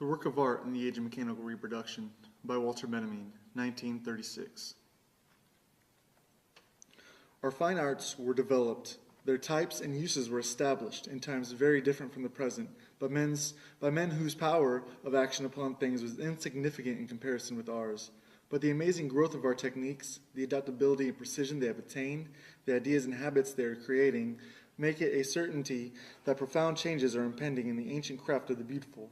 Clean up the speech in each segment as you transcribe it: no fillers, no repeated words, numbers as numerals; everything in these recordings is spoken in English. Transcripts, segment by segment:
The Work of Art in the Age of Mechanical Reproduction by Walter Benjamin, 1936. Our fine arts were developed. Their types and uses were established in times very different from the present, by men whose power of action upon things was insignificant in comparison with ours. But the amazing growth of our techniques, the adaptability and precision they have attained, the ideas and habits they are creating, make it a certainty that profound changes are impending in the ancient craft of the beautiful.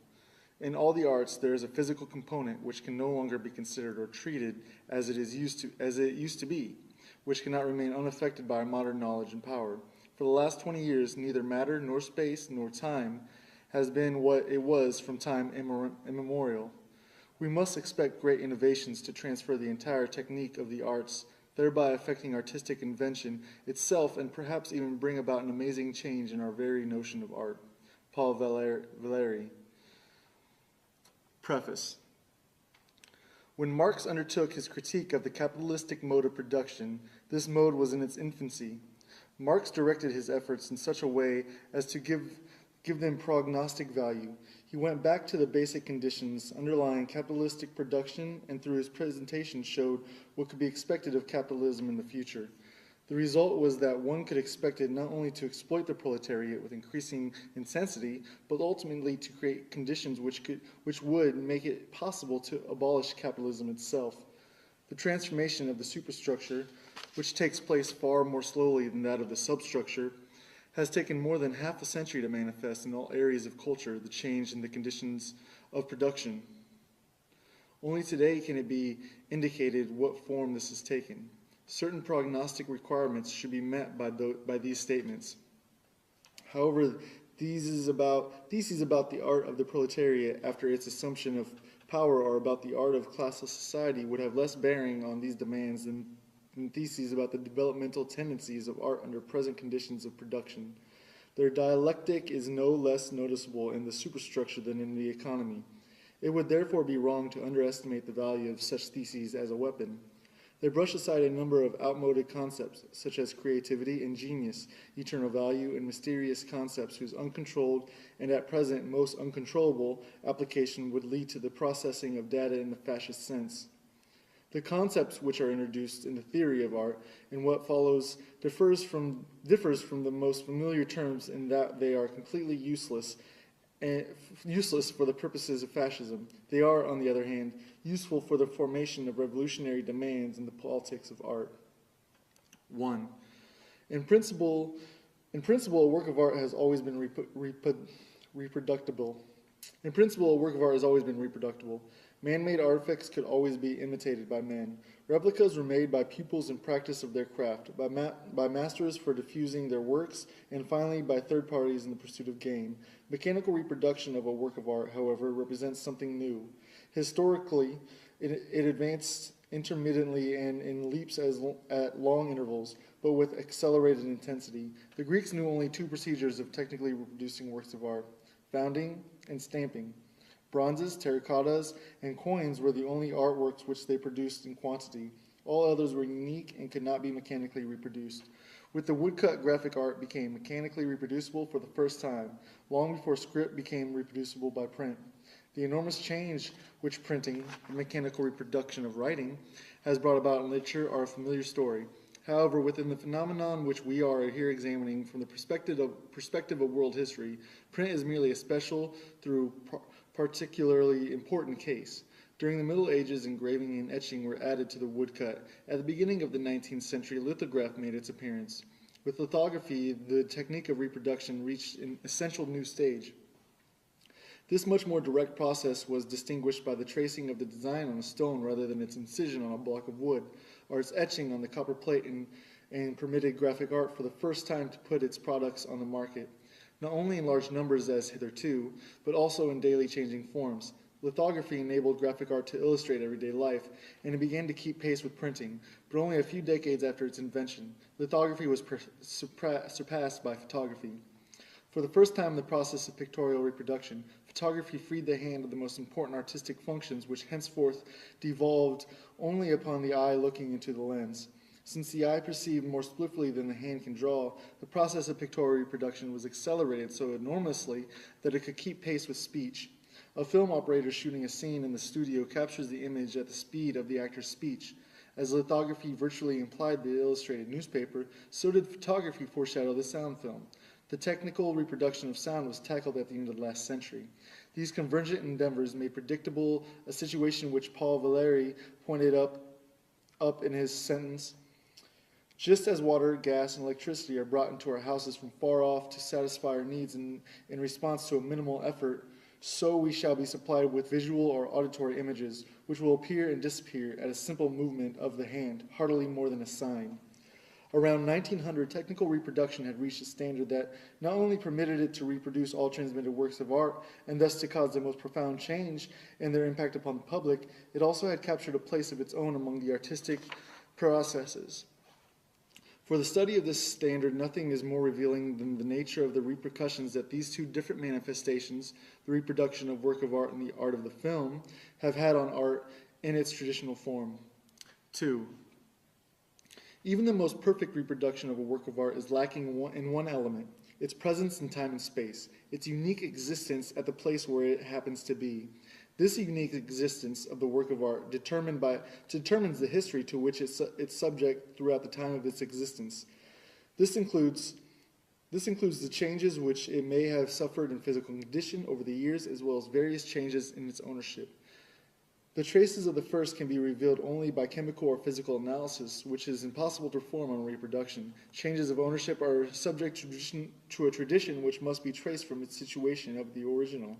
In all the arts, there is a physical component which can no longer be considered or treated as it used to be, which cannot remain unaffected by our modern knowledge and power. For the last 20 years, neither matter nor space nor time has been what it was from time immemorial. We must expect great innovations to transfer the entire technique of the arts, thereby affecting artistic invention itself and perhaps even bring about an amazing change in our very notion of art. Paul Valéry. Preface. When Marx undertook his critique of the capitalistic mode of production, this mode was in its infancy. Marx directed his efforts in such a way as to give them prognostic value. He went back to the basic conditions underlying capitalistic production and through his presentation showed what could be expected of capitalism in the future. The result was that one could expect it not only to exploit the proletariat with increasing intensity, but ultimately to create conditions which would make it possible to abolish capitalism itself. The transformation of the superstructure, which takes place far more slowly than that of the substructure, has taken more than half a century to manifest in all areas of culture the change in the conditions of production. Only today can it be indicated what form this has taken. Certain prognostic requirements should be met by these statements. However, theses about the art of the proletariat after its assumption of power or about the art of classless society would have less bearing on these demands than theses about the developmental tendencies of art under present conditions of production. Their dialectic is no less noticeable in the superstructure than in the economy. It would therefore be wrong to underestimate the value of such theses as a weapon. They brush aside a number of outmoded concepts, such as creativity and genius, eternal value, and mysterious concepts whose uncontrolled and at present most uncontrollable application would lead to the processing of data in the fascist sense. The concepts which are introduced in the theory of art and what follows differs from the most familiar terms in that they are completely useless for the purposes of fascism. They are, on the other hand, useful for the formation of revolutionary demands in the politics of art. 1. In principle, a work of art has always been reproducible. In principle, a work of art has always been reproducible. Man-made artifacts could always be imitated by men. Replicas were made by pupils in practice of their craft, by masters for diffusing their works, and finally by third parties in the pursuit of gain. Mechanical reproduction of a work of art, however, represents something new. Historically, it advanced intermittently and in leaps at long intervals, but with accelerated intensity. The Greeks knew only two procedures of technically reproducing works of art: founding and stamping. Bronzes, terracottas, and coins were the only artworks which they produced in quantity. All others were unique and could not be mechanically reproduced. With the woodcut, graphic art became mechanically reproducible for the first time, long before script became reproducible by print. The enormous change which printing, the mechanical reproduction of writing, has brought about in literature are a familiar story. However, within the phenomenon which we are here examining from the perspective of world history, print is merely a special, through particularly important case. During the Middle Ages, engraving and etching were added to the woodcut. At the beginning of the 19th century, lithograph made its appearance. With lithography, the technique of reproduction reached an essential new stage. This much more direct process was distinguished by the tracing of the design on a stone rather than its incision on a block of wood, or its etching on the copper plate, and permitted graphic art for the first time to put its products on the market, not only in large numbers as hitherto, but also in daily changing forms. Lithography enabled graphic art to illustrate everyday life, and it began to keep pace with printing, but only a few decades after its invention. Lithography was surpassed by photography. For the first time in the process of pictorial reproduction, photography freed the hand of the most important artistic functions which henceforth devolved only upon the eye looking into the lens. Since the eye perceived more swiftly than the hand can draw, the process of pictorial reproduction was accelerated so enormously that it could keep pace with speech. A film operator shooting a scene in the studio captures the image at the speed of the actor's speech. As lithography virtually implied the illustrated newspaper, so did photography foreshadow the sound film. The technical reproduction of sound was tackled at the end of the last century. These convergent endeavors made predictable a situation which Paul Valéry pointed up in his sentence. Just as water, gas, and electricity are brought into our houses from far off to satisfy our needs in response to a minimal effort, so we shall be supplied with visual or auditory images, which will appear and disappear at a simple movement of the hand, hardly more than a sign. Around 1900, technical reproduction had reached a standard that not only permitted it to reproduce all transmitted works of art, and thus to cause the most profound change in their impact upon the public, it also had captured a place of its own among the artistic processes. For the study of this standard, nothing is more revealing than the nature of the repercussions that these two different manifestations, the reproduction of work of art and the art of the film, have had on art in its traditional form. 2. Even the most perfect reproduction of a work of art is lacking in one element, its presence in time and space, its unique existence at the place where it happens to be. This unique existence of the work of art determines the history to which it's subject throughout the time of its existence. This includes the changes which it may have suffered in physical condition over the years, as well as various changes in its ownership. The traces of the first can be revealed only by chemical or physical analysis, which is impossible to perform on reproduction. Changes of ownership are subject to a tradition which must be traced from its situation of the original,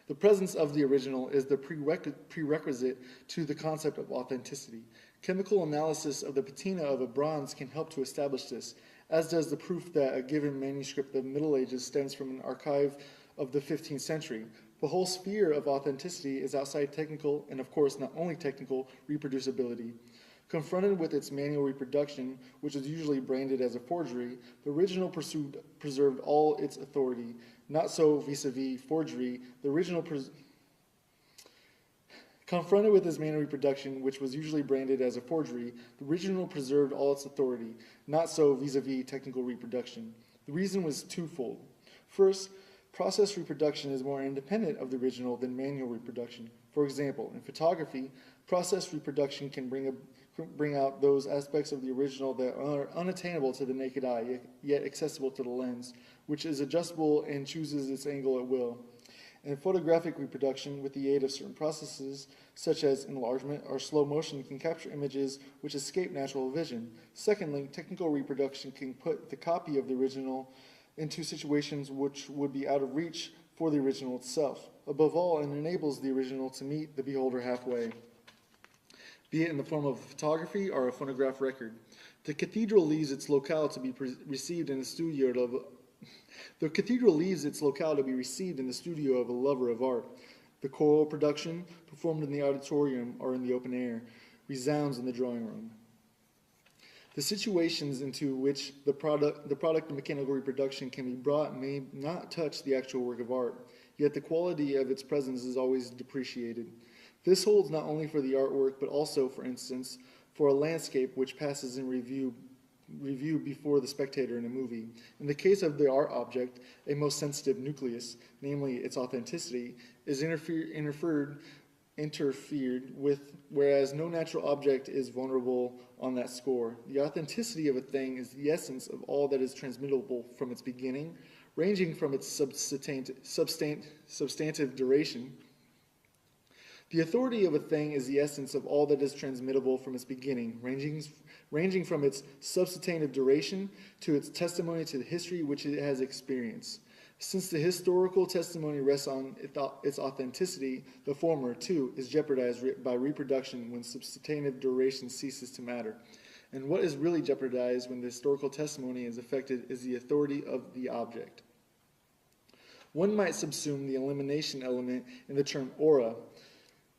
The presence of the original is the prerequisite to the concept of authenticity. Chemical analysis of the patina of a bronze can help to establish this, as does the proof that a given manuscript of the Middle Ages stems from an archive of the 15th century. The whole sphere of authenticity is outside technical, and of course not only technical, reproducibility. Confronted with its manual reproduction, which is usually branded as a forgery, the original preserved all its authority. Not so vis-a-vis forgery. Confronted with its manual reproduction, which was usually branded as a forgery, the original preserved all its authority. Not so vis-a-vis technical reproduction. The reason was twofold. First, process reproduction is more independent of the original than manual reproduction. For example, in photography, process reproduction can bring out those aspects of the original that are unattainable to the naked eye, yet accessible to the lens, which is adjustable and chooses its angle at will. In photographic reproduction, with the aid of certain processes, such as enlargement or slow motion, can capture images which escape natural vision. Secondly, technical reproduction can put the copy of the original into situations which would be out of reach for the original itself. Above all, it enables the original to meet the beholder halfway, be it in the form of photography or a phonograph record. The cathedral leaves its locale to be received in the studio of a lover of art. The choral production, performed in the auditorium or in the open air, resounds in the drawing room. The situations into which the product of mechanical reproduction can be brought may not touch the actual work of art, yet the quality of its presence is always depreciated. This holds not only for the artwork, but also, for instance, for a landscape which passes in review before the spectator in a movie. In the case of the art object, a most sensitive nucleus, namely its authenticity, is interfered with, whereas no natural object is vulnerable on that score. The authenticity of a thing is the essence of all that is transmittable from its beginning, ranging from its substantive duration. The authority of a thing is the essence of all that is transmittable from its beginning, ranging from its substantive duration to its testimony to the history which it has experienced. Since the historical testimony rests on its authenticity, the former, too, is jeopardized by reproduction when substantive duration ceases to matter. And what is really jeopardized when the historical testimony is affected is the authority of the object. One might subsume the elimination element in the term aura.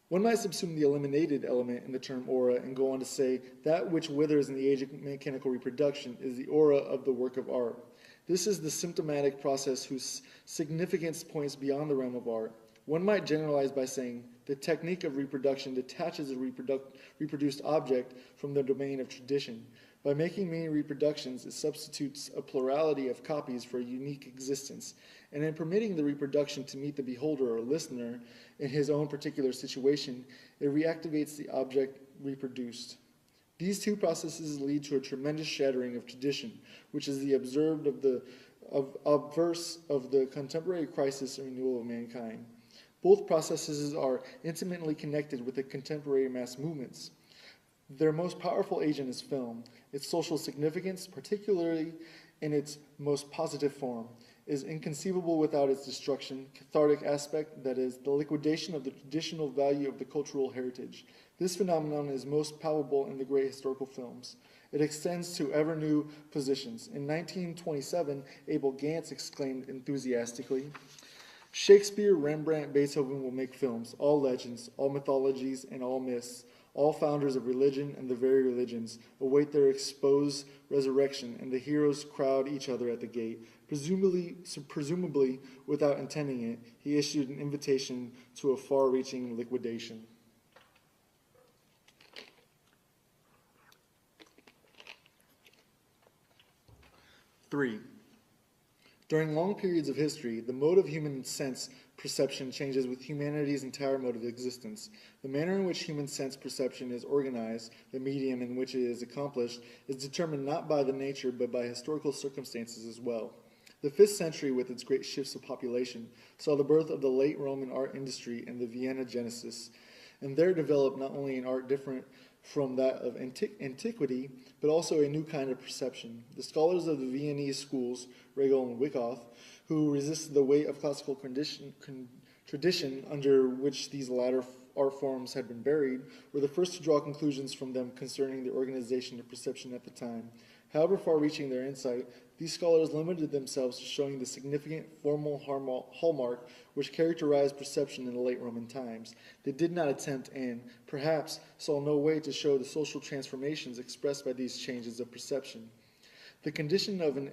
One might subsume the eliminated element in the term aura and go on to say that which withers in the age of mechanical reproduction is the aura of the work of art. This is the symptomatic process whose significance points beyond the realm of art. One might generalize by saying the technique of reproduction detaches a reproduced object from the domain of tradition. By making many reproductions, it substitutes a plurality of copies for a unique existence, and in permitting the reproduction to meet the beholder or listener in his own particular situation, it reactivates the object reproduced. These two processes lead to a tremendous shattering of tradition, which is the obverse of the contemporary crisis and renewal of mankind. Both processes are intimately connected with the contemporary mass movements. Their most powerful agent is film. Its social significance, particularly in its most positive form, is inconceivable without its destruction, cathartic aspect, that is, the liquidation of the traditional value of the cultural heritage. This phenomenon is most palpable in the great historical films. It extends to ever new positions. In 1927, Abel Gance exclaimed enthusiastically, "Shakespeare, Rembrandt, Beethoven will make films, all legends, all mythologies, and all myths. All founders of religion and the very religions await their exposed resurrection, and the heroes crowd each other at the gate." Presumably without intending it, he issued an invitation to a far-reaching liquidation. Three, during long periods of history, the mode of human sense perception changes with humanity's entire mode of existence. The manner in which human sense perception is organized, the medium in which it is accomplished, is determined not by the nature but by historical circumstances as well. The 5th century, with its great shifts of population, saw the birth of the late Roman art industry and the Vienna Genesis, and there developed not only an art different from that of antiquity, but also a new kind of perception. The scholars of the Viennese schools, Regel and Wyckoff, who resisted the weight of classical tradition under which these latter art forms had been buried, were the first to draw conclusions from them concerning the organization of perception at the time. However far-reaching their insight, these scholars limited themselves to showing the significant formal hallmark which characterized perception in the late Roman times. They did not attempt and, perhaps, saw no way to show the social transformations expressed by these changes of perception. The condition of an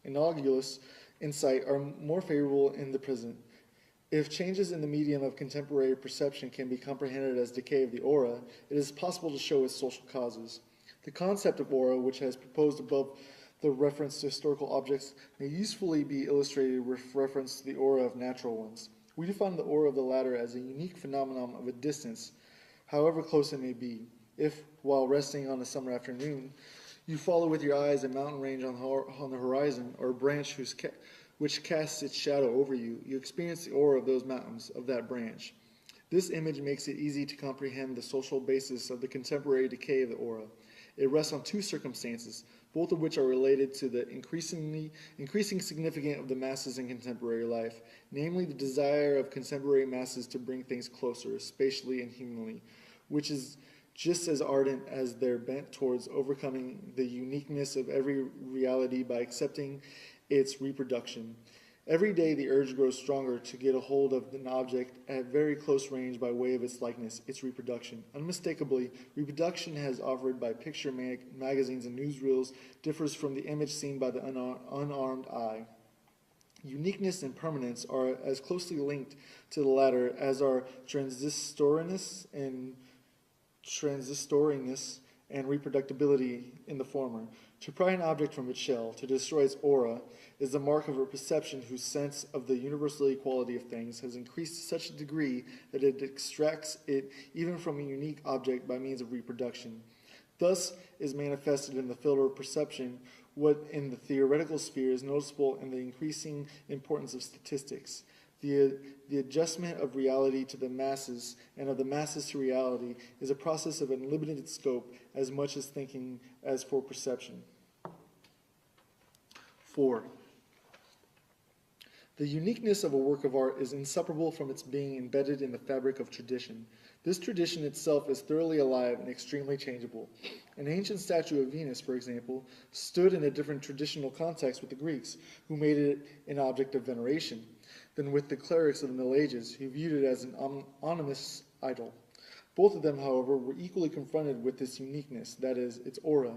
analogous insight are more favorable in the present. If changes in the medium of contemporary perception can be comprehended as decay of the aura, it is possible to show its social causes. The concept of aura, which has proposed above the reference to historical objects, may usefully be illustrated with reference to the aura of natural ones. We define the aura of the latter as a unique phenomenon of a distance, however close it may be. If, while resting on a summer afternoon, you follow with your eyes a mountain range on the horizon, or a branch which casts its shadow over you, you experience the aura of those mountains, of that branch. This image makes it easy to comprehend the social basis of the contemporary decay of the aura. It rests on two circumstances, both of which are related to the increasing significance of the masses in contemporary life, namely the desire of contemporary masses to bring things closer, spatially and humanly, which is just as ardent as their bent towards overcoming the uniqueness of every reality by accepting its reproduction. Every day the urge grows stronger to get a hold of an object at very close range by way of its likeness, its reproduction. Unmistakably, reproduction as offered by picture magazines and newsreels differs from the image seen by the unarmed eye. Uniqueness and permanence are as closely linked to the latter as are transistoriness and reproducibility in the former. To pry an object from its shell, to destroy its aura, is the mark of a perception whose sense of the universal equality of things has increased to such a degree that it extracts it even from a unique object by means of reproduction. Thus is manifested in the field of perception what in the theoretical sphere is noticeable in the increasing importance of statistics. The adjustment of reality to the masses and of the masses to reality is a process of unlimited scope as much as thinking as for perception. 4. The uniqueness of a work of art is inseparable from its being embedded in the fabric of tradition. This tradition itself is thoroughly alive and extremely changeable. An ancient statue of Venus, for example, stood in a different traditional context with the Greeks, who made it an object of veneration, than with the clerics of the Middle Ages, who viewed it as an ominous idol. Both of them, however, were equally confronted with this uniqueness, that is, its aura.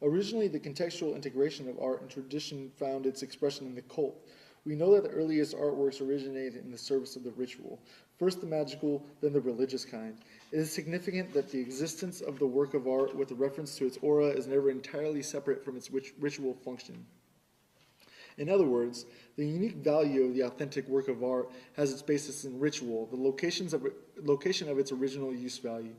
Originally, the contextual integration of art and tradition found its expression in the cult. We know that the earliest artworks originated in the service of the ritual. first the magical, then the religious kind. It is significant that the existence of the work of art with a reference to its aura is never entirely separate from its ritual function. In other words, the unique value of the authentic work of art has its basis in ritual, the location of its original use value.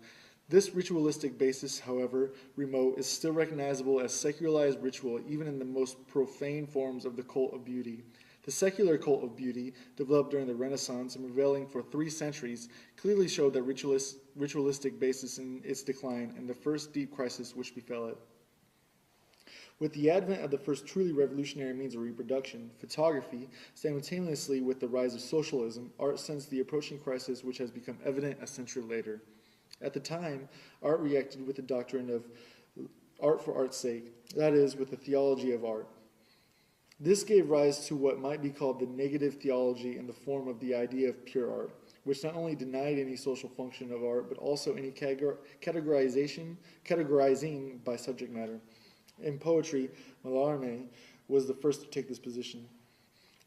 This ritualistic basis, however remote, is still recognizable as secularized ritual even in the most profane forms of the cult of beauty. The secular cult of beauty, developed during the Renaissance and prevailing for 3 centuries, clearly showed that ritualistic basis in its decline and the first deep crisis which befell it. With the advent of the first truly revolutionary means of reproduction, photography, simultaneously with the rise of socialism, art sensed the approaching crisis which has become evident a century later. At the time, art reacted with the doctrine of art for art's sake, that is, with the theology of art. This gave rise to what might be called the negative theology in the form of the idea of pure art, which not only denied any social function of art, but also any categorizing by subject matter. In poetry, Mallarmé was the first to take this position.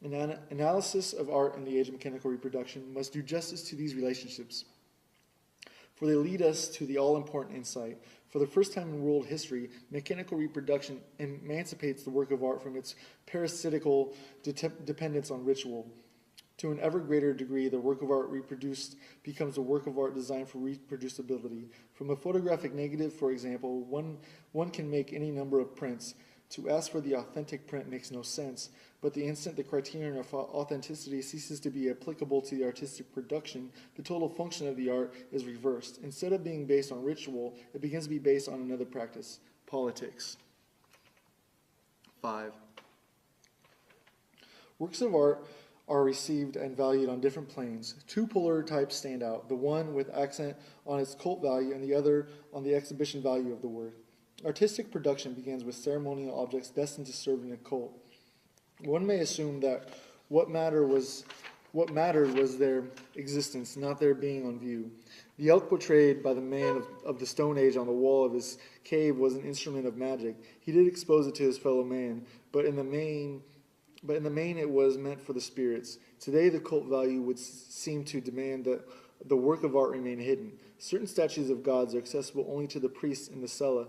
An analysis of art in the age of mechanical reproduction must do justice to these relationships, for they lead us to the all-important insight. For the first time in world history, mechanical reproduction emancipates the work of art from its parasitical dependence on ritual. To an ever greater degree, the work of art reproduced becomes a work of art designed for reproducibility. From a photographic negative, for example, one can make any number of prints. To ask for the authentic print makes no sense, but the instant the criterion of authenticity ceases to be applicable to the artistic production, the total function of the art is reversed. Instead of being based on ritual, it begins to be based on another practice, politics. 5. Works of art are received and valued on different planes. 2 polar types stand out, the one with accent on its cult value and the other on the exhibition value of the work. Artistic production begins with ceremonial objects destined to serve in a cult. One may assume that what mattered was their existence, not their being on view. The elk portrayed by the man of the Stone Age on the wall of his cave was an instrument of magic. He did expose it to his fellow man, but in the main it was meant for the spirits. Today the cult value would seem to demand that the work of art remain hidden. Certain statues of gods are accessible only to the priests in the cella.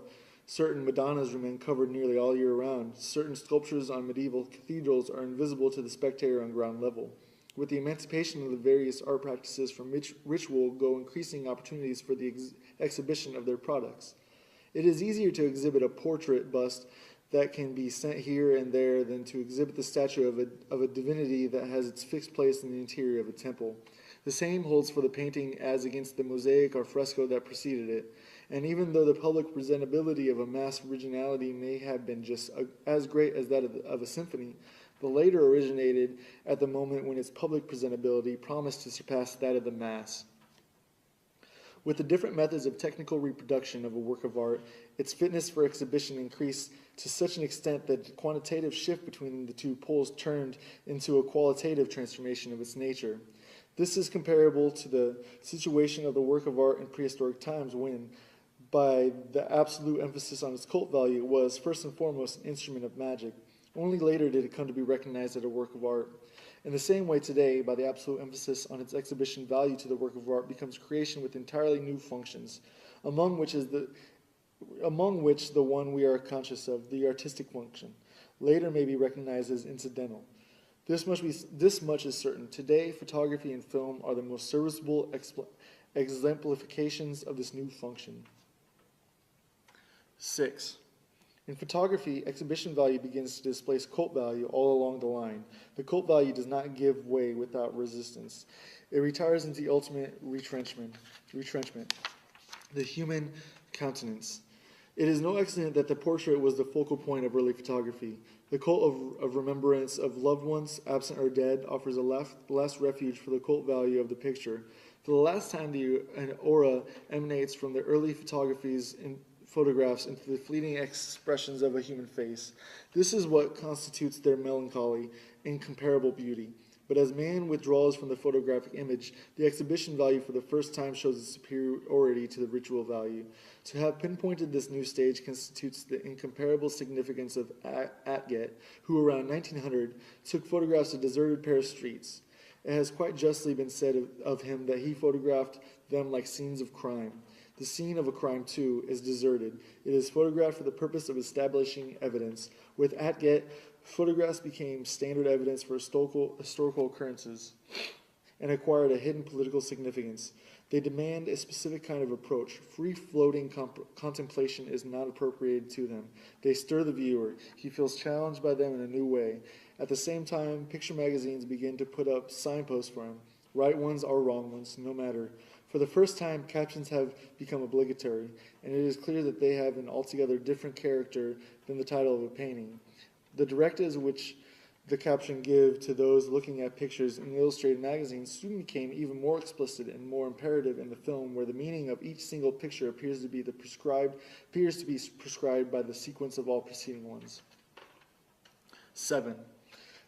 Certain Madonnas remain covered nearly all year round. Certain sculptures on medieval cathedrals are invisible to the spectator on ground level. With the emancipation of the various art practices from ritual go increasing opportunities for the exhibition of their products. It is easier to exhibit a portrait bust that can be sent here and there than to exhibit the statue of a divinity that has its fixed place in the interior of a temple. The same holds for the painting as against the mosaic or fresco that preceded it. And even though the public presentability of a mass originality may have been just as great as that of a symphony, the later originated at the moment when its public presentability promised to surpass that of the mass. With the different methods of technical reproduction of a work of art, its fitness for exhibition increased to such an extent that the quantitative shift between the 2 poles turned into a qualitative transformation of its nature. This is comparable to the situation of the work of art in prehistoric times when, by the absolute emphasis on its cult value, it was, first and foremost, an instrument of magic. Only later did it come to be recognized as a work of art. In the same way today, by the absolute emphasis on its exhibition value to the work of art becomes creation with entirely new functions, among which the one we are conscious of, the artistic function, later may be recognized as incidental. This much is certain. Today, photography and film are the most serviceable exemplifications of this new function. 6. In photography, exhibition value begins to displace cult value all along the line. The cult value does not give way without resistance. It retires into the ultimate retrenchment, the human countenance. It is no accident that the portrait was the focal point of early photography. The cult of remembrance of loved ones, absent or dead, offers a last refuge for the cult value of the picture. For the last time, an aura emanates from the early photographs into the fleeting expressions of a human face. This is what constitutes their melancholy, incomparable beauty. But as man withdraws from the photographic image, the exhibition value for the first time shows its superiority to the ritual value. To have pinpointed this new stage constitutes the incomparable significance of Atget, who around 1900 took photographs of deserted Paris streets. It has quite justly been said of him that he photographed them like scenes of crime. The scene of a crime, too, is deserted. It is photographed for the purpose of establishing evidence. With Atget, photographs became standard evidence for historical occurrences and acquired a hidden political significance. They demand a specific kind of approach. Free-floating contemplation is not appropriated to them. They stir the viewer. He feels challenged by them in a new way. At the same time, picture magazines begin to put up signposts for him. Right ones or wrong ones, no matter. For the first time, captions have become obligatory, and it is clear that they have an altogether different character than the title of a painting. The directives which the caption give to those looking at pictures in illustrated magazines soon became even more explicit and more imperative in the film, where the meaning of each single picture appears to be prescribed by the sequence of all preceding ones. 7.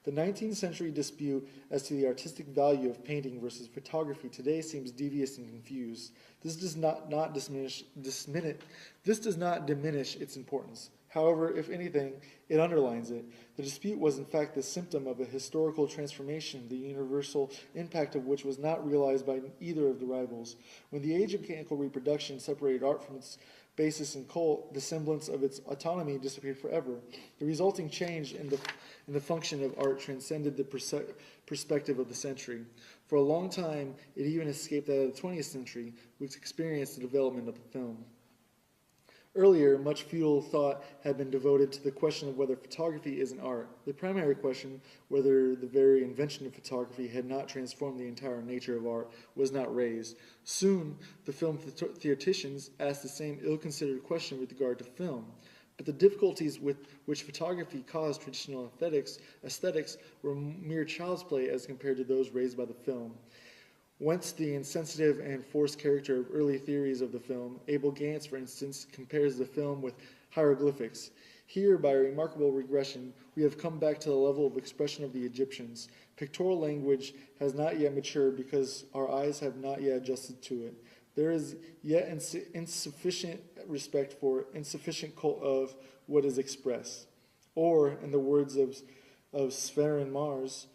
The 19th century dispute as to the artistic value of painting versus photography today seems devious and confused. This does not diminish its importance. However, if anything, it underlines it. The dispute was in fact the symptom of a historical transformation, the universal impact of which was not realized by either of the rivals. When the age of mechanical reproduction separated art from its basis and cult, the semblance of its autonomy disappeared forever. The resulting change in the function of art transcended the perspective of the century. For a long time, it even escaped that of the 20th century, which experienced the development of the film. Earlier, much futile thought had been devoted to the question of whether photography is an art. The primary question, whether the very invention of photography had not transformed the entire nature of art, was not raised. Soon, the film theoreticians asked the same ill-considered question with regard to film. But the difficulties with which photography caused traditional aesthetics were mere child's play as compared to those raised by the film. Whence the insensitive and forced character of early theories of the film. Abel Gance, for instance, compares the film with hieroglyphics. Here, by a remarkable regression, we have come back to the level of expression of the Egyptians. Pictorial language has not yet matured because our eyes have not yet adjusted to it. There is yet insufficient respect for insufficient cult of what is expressed. Or, in the words of Sven Mars,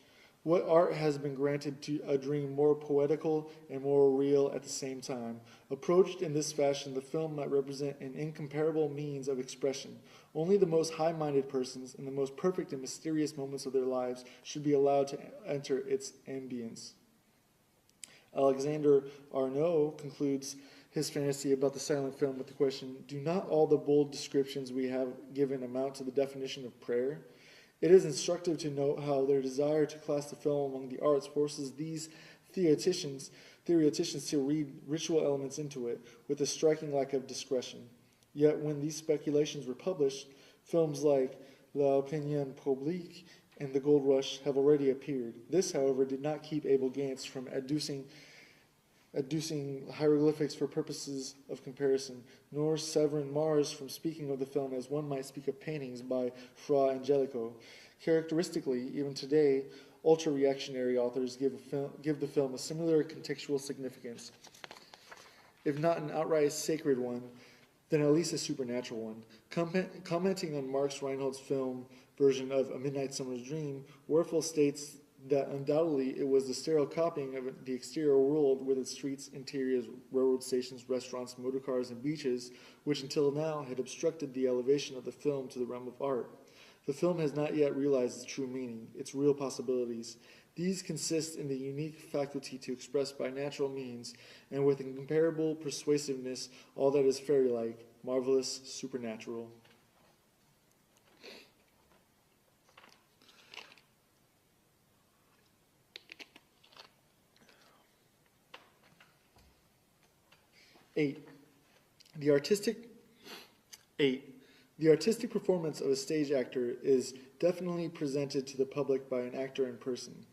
what art has been granted to a dream more poetical and more real at the same time. Approached in this fashion, the film might represent an incomparable means of expression. Only the most high-minded persons, in the most perfect and mysterious moments of their lives, should be allowed to enter its ambience. Alexander Arnault concludes his fantasy about the silent film with the question, do not all the bold descriptions we have given amount to the definition of prayer? It is instructive to note how their desire to class the film among the arts forces these theoreticians to read ritual elements into it with a striking lack of discretion. Yet when these speculations were published, films like L'Opinion Publique and The Gold Rush have already appeared. This, however, did not keep Abel Gance from adducing hieroglyphics for purposes of comparison, nor Severin Mars from speaking of the film as one might speak of paintings by Fra Angelico. Characteristically, even today, ultra-reactionary authors give the film a similar contextual significance, if not an outright sacred one, then at least a supernatural one. Commenting on Marx Reinhold's film version of A Midnight Summer's Dream, Werfel states that undoubtedly it was the sterile copying of the exterior world with its streets, interiors, railroad stations, restaurants, motorcars, and beaches, which until now had obstructed the elevation of the film to the realm of art. The film has not yet realized its true meaning, its real possibilities. These consist in the unique faculty to express by natural means, and with incomparable persuasiveness, all that is fairy-like, marvelous, supernatural. The artistic performance of a stage actor is definitely presented to the public by an actor in person.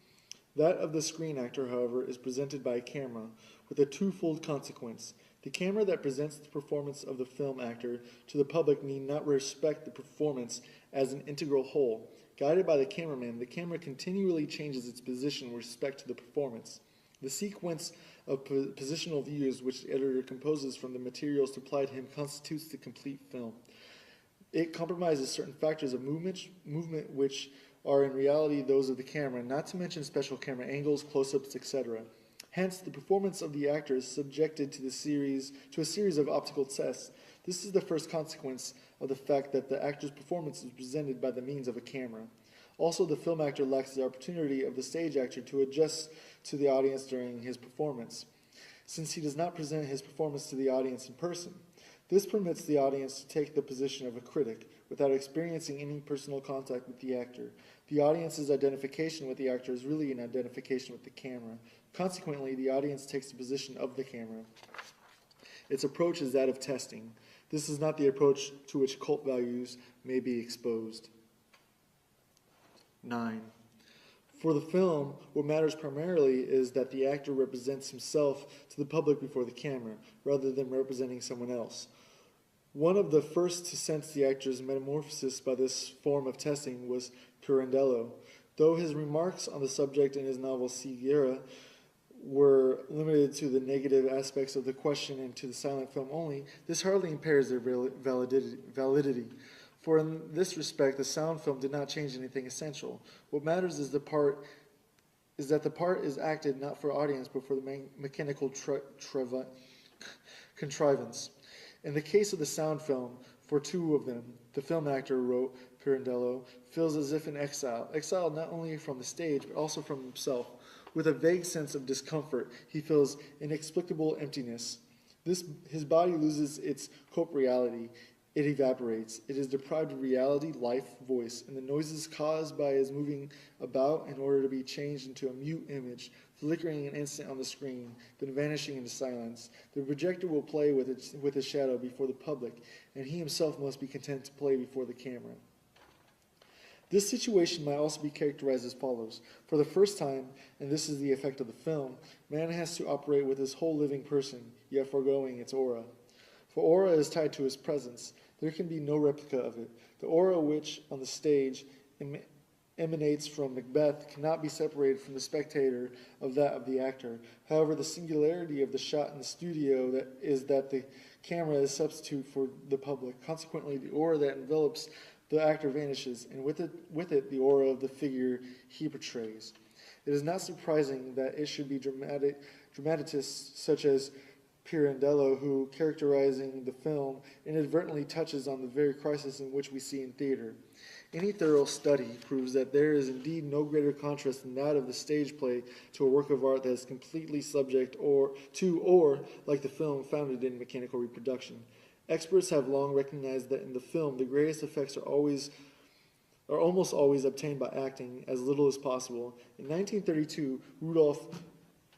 That of the screen actor, however, is presented by a camera, with a twofold consequence. The camera that presents the performance of the film actor to the public need not respect the performance as an integral whole. Guided by the cameraman, the camera continually changes its position with respect to the performance. The sequence of positional views which the editor composes from the materials supplied him constitutes the complete film. It compromises certain factors of movement which are in reality those of the camera, not to mention special camera angles, close-ups, etc. Hence, the performance of the actor is subjected to a series of optical tests. This is the first consequence of the fact that the actor's performance is presented by the means of a camera. Also, the film actor lacks the opportunity of the stage actor to adjust to the audience during his performance, since he does not present his performance to the audience in person. This permits the audience to take the position of a critic without experiencing any personal contact with the actor. The audience's identification with the actor is really an identification with the camera. Consequently, the audience takes the position of the camera. Its approach is that of testing. This is not the approach to which cult values may be exposed. 9. For the film, what matters primarily is that the actor represents himself to the public before the camera, rather than representing someone else. One of the first to sense the actor's metamorphosis by this form of testing was Pirandello. Though his remarks on the subject in his novel Ceguera were limited to the negative aspects of the question and to the silent film only, this hardly impairs their validity. For in this respect, the sound film did not change anything essential. What matters is that the part is acted not for audience, but for the mechanical contrivance. In the case of the sound film, for two of them, the film actor, wrote Pirandello, feels as if in exile, exiled not only from the stage, but also from himself. With a vague sense of discomfort, he feels inexplicable emptiness. His body loses its corporeality. It evaporates. It is deprived of reality, life, voice, and the noises caused by his moving about in order to be changed into a mute image, flickering an instant on the screen, then vanishing into silence. The projector will play with his shadow before the public, and he himself must be content to play before the camera. This situation might also be characterized as follows. For the first time, and this is the effect of the film, man has to operate with his whole living person, yet foregoing its aura. For aura is tied to his presence. There can be no replica of it. The aura which, on the stage, emanates from Macbeth cannot be separated from the spectator of that of the actor. However, the singularity of the shot in the studio is that the camera is substitute for the public. Consequently, the aura that envelops the actor vanishes, and with it the aura of the figure he portrays. It is not surprising that it should be dramatists such as Pirandello, who, characterizing the film, inadvertently touches on the very crisis in which we see in theater. Any thorough study proves that there is indeed no greater contrast than that of the stage play to a work of art that is completely subject or, like the film, founded in mechanical reproduction. Experts have long recognized that in the film, the greatest effects are almost always obtained by acting as little as possible. In 1932, Rudolf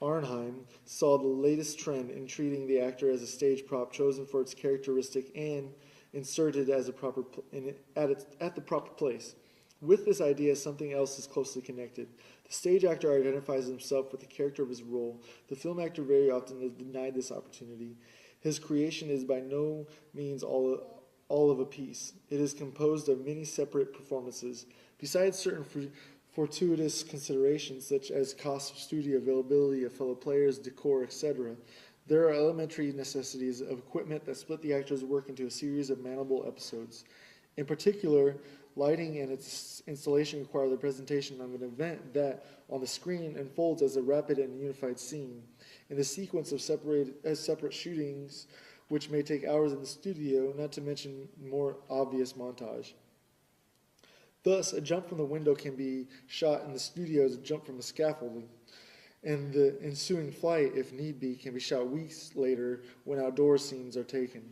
Arnheim saw the latest trend in treating the actor as a stage prop chosen for its characteristic and inserted as at the proper place. With this idea, something else is closely connected. The stage actor identifies himself with the character of his role. The film actor very often is denied this opportunity. His creation is by no means all of a piece. It is composed of many separate performances. Besides certain fortuitous considerations such as cost of studio, availability of fellow players, decor, etc., there are elementary necessities of equipment that split the actor's work into a series of manageable episodes. In particular, lighting and its installation require the presentation of an event that, on the screen, unfolds as a rapid and unified scene. In the sequence of separate shootings, which may take hours in the studio, not to mention more obvious montage. Thus, a jump from the window can be shot in the studio as a jump from the scaffolding, and the ensuing flight, if need be, can be shot weeks later when outdoor scenes are taken.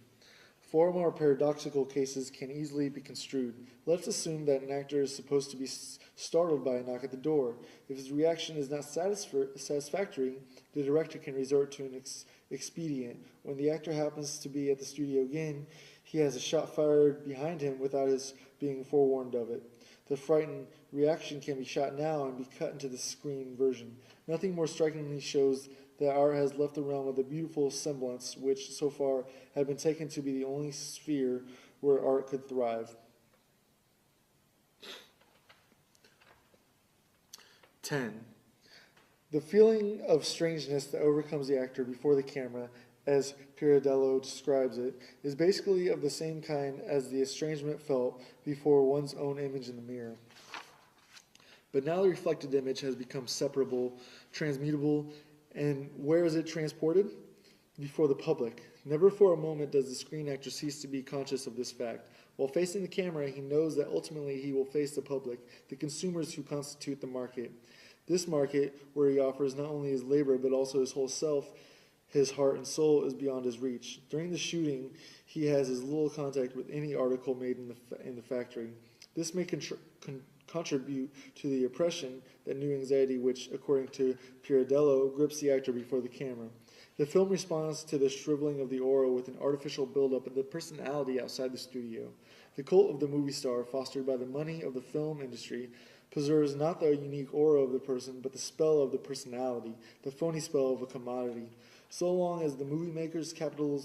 Four more paradoxical cases can easily be construed. Let's assume that an actor is supposed to be startled by a knock at the door. If his reaction is not satisfactory, the director can resort to an expedient. When the actor happens to be at the studio again, he has a shot fired behind him without his being forewarned of it. The frightened reaction can be shot now and be cut into the screen version. Nothing more strikingly shows that art has left the realm of the beautiful semblance, which so far had been taken to be the only sphere where art could thrive. 10. The feeling of strangeness that overcomes the actor before the camera, as Pirandello describes it, is basically of the same kind as the estrangement felt before one's own image in the mirror. But now the reflected image has become separable, transmutable, and where is it transported? Before the public. Never for a moment does the screen actor cease to be conscious of this fact. While facing the camera, he knows that ultimately he will face the public, the consumers who constitute the market. This market, where he offers not only his labor but also his whole self, his heart and soul, is beyond his reach. During the shooting, he has as little contact with any article made in the factory. This may contribute to the oppression, that new anxiety which, according to Pirandello, grips the actor before the camera. The film responds to the shriveling of the aura with an artificial buildup of the personality outside the studio. The cult of the movie star, fostered by the money of the film industry, preserves not the unique aura of the person, but the spell of the personality, the phony spell of a commodity. So long as the movie maker's capital